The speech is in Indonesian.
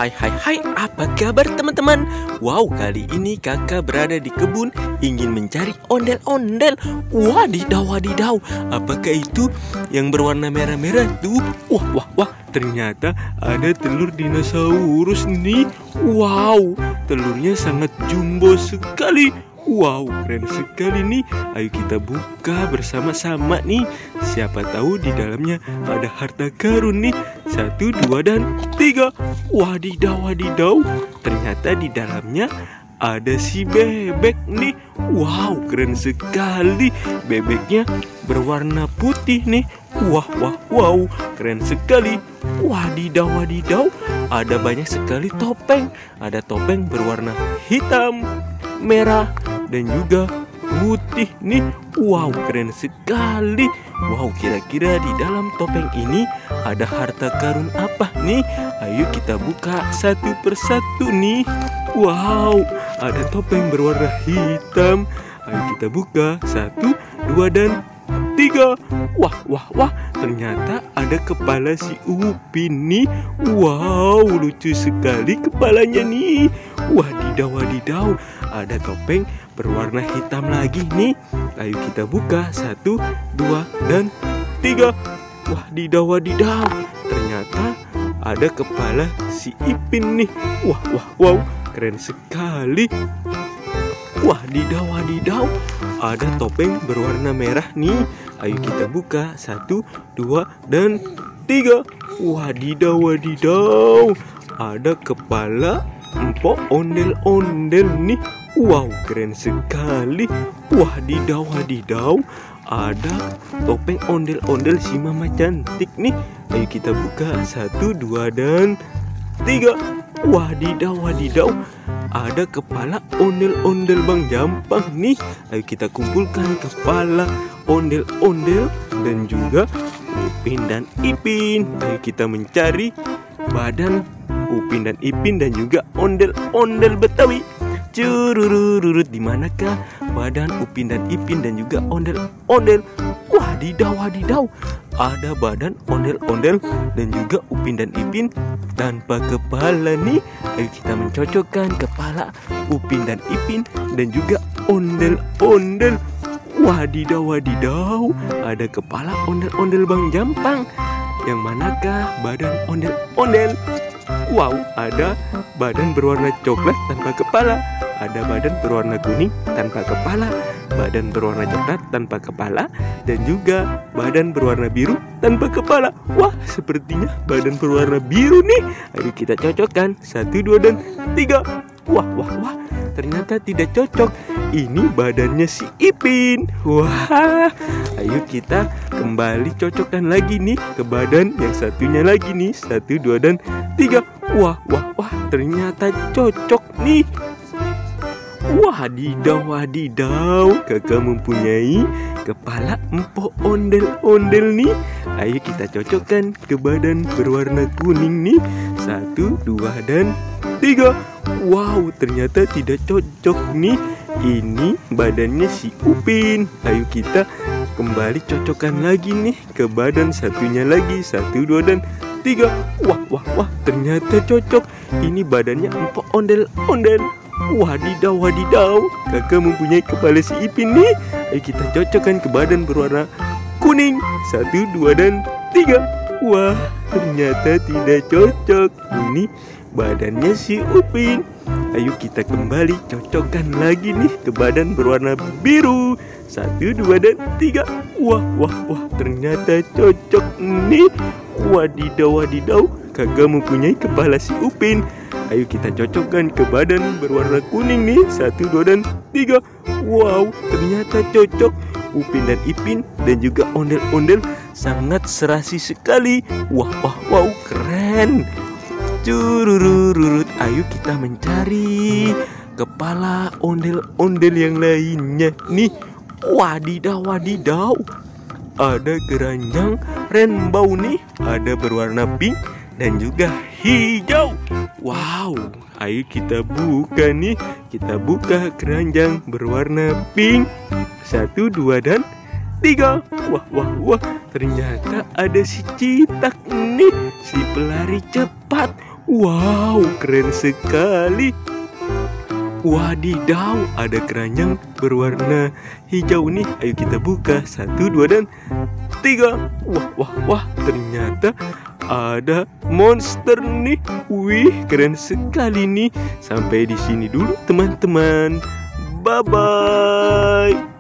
Hai, apa kabar teman-teman? Wow, kali ini kakak berada di kebun ingin mencari ondel-ondel. Wadidaw, apakah itu yang berwarna merah-merah tuh? Wah, ternyata ada telur dinosaurus nih. Wow, telurnya sangat jumbo sekali. Wow, keren sekali nih. Ayo kita buka bersama-sama nih. Siapa tahu di dalamnya ada harta karun nih. 1, 2, dan 3. Wadidaw. Ternyata di dalamnya ada si bebek nih. Wow, keren sekali. Bebeknya berwarna putih nih. Wow, keren sekali. Wadidaw. Ada banyak sekali topeng. Ada topeng berwarna hitam, merah, dan juga putih nih. Wow, keren sekali. Wow, kira-kira di dalam topeng ini ada harta karun apa nih? Ayo kita buka satu persatu nih. Wow, ada topeng berwarna hitam. Ayo kita buka 1, 2, dan 3. Wah, ternyata ada kepala si Upin nih. Wow, lucu sekali kepalanya nih. Wadidaw, ada topeng berwarna hitam lagi nih. Ayo kita buka 1, 2, dan 3. Wadidaw, ternyata ada kepala si Ipin nih. Wow, keren sekali. Wadidaw, ada topeng berwarna merah nih. Ayo kita buka 1, 2, dan 3. Wadidaw, ada kepala empok ondel-ondel nih. Wow, keren sekali. Wadidaw, ada topeng ondel-ondel si mama cantik nih. Ayo kita buka 1, 2, dan 3. Wadidaw, ada kepala ondel-ondel Bang Jampang nih. Ayo kita kumpulkan kepala ondel-ondel dan juga Upin dan Ipin. Ayo kita mencari badan Upin dan Ipin dan juga ondel-ondel Betawi. Cururururut, di manakah badan Upin dan Ipin dan juga ondel-ondel? Wadidaw, ada badan ondel-ondel dan juga Upin dan Ipin tanpa kepala nih. Ayo kita mencocokkan kepala Upin dan Ipin dan juga ondel-ondel. Wadidaw, ada kepala ondel-ondel Bang Jampang. Yang manakah badan ondel-ondel? Wow, ada badan berwarna coklat tanpa kepala. Ada badan berwarna kuning tanpa kepala, badan berwarna coklat tanpa kepala, dan juga badan berwarna biru tanpa kepala. Wah, sepertinya badan berwarna biru nih. Ayo kita cocokkan 1, 2, dan 3. Wah, ternyata tidak cocok. Ini badannya si Ipin. Wah, ayo kita kembali cocokkan lagi nih ke badan yang satunya lagi nih. 1, 2, dan 3. Wah, ternyata cocok nih. Wadidaw, kakak mempunyai kepala empok ondel-ondel nih. Ayo kita cocokkan ke badan berwarna kuning nih. 1, 2, dan 3. Wow, ternyata tidak cocok nih. Ini badannya si Upin. Ayo kita kembali cocokkan lagi nih ke badan satunya lagi. 1, 2, dan 3. Wah, ternyata cocok. Ini badannya empok ondel-ondel. Wadidaw, kakak mempunyai kepala si Ipin nih. Ayo kita cocokkan ke badan berwarna kuning. 1, 2, dan 3. Wah, ternyata tidak cocok. Ini badannya si Upin. Ayo kita kembali cocokkan lagi nih ke badan berwarna biru. 1, 2, dan 3. Wah, ternyata cocok nih. Wadidaw, kakak mempunyai kepala si Upin. Ayo kita cocokkan ke badan berwarna kuning nih. 1, 2, dan 3. Wow, ternyata cocok. Upin dan Ipin dan juga ondel-ondel sangat serasi sekali. Wow, keren. Cururururut, ayo kita mencari kepala ondel-ondel yang lainnya nih. Wadidaw, ada keranjang rainbow nih. Ada berwarna pink dan juga hijau. Wow, ayo kita buka nih. Kita buka keranjang berwarna pink. 1, 2, dan 3. Wah, ternyata ada si Citak nih, si pelari cepat. Wow, keren sekali. Wadidaw, ada keranjang berwarna hijau nih. Ayo kita buka. 1, 2, dan 3. Wah, ternyata ada monster nih. Wih, keren sekali nih. Sampai di sini dulu teman-teman. Bye-bye.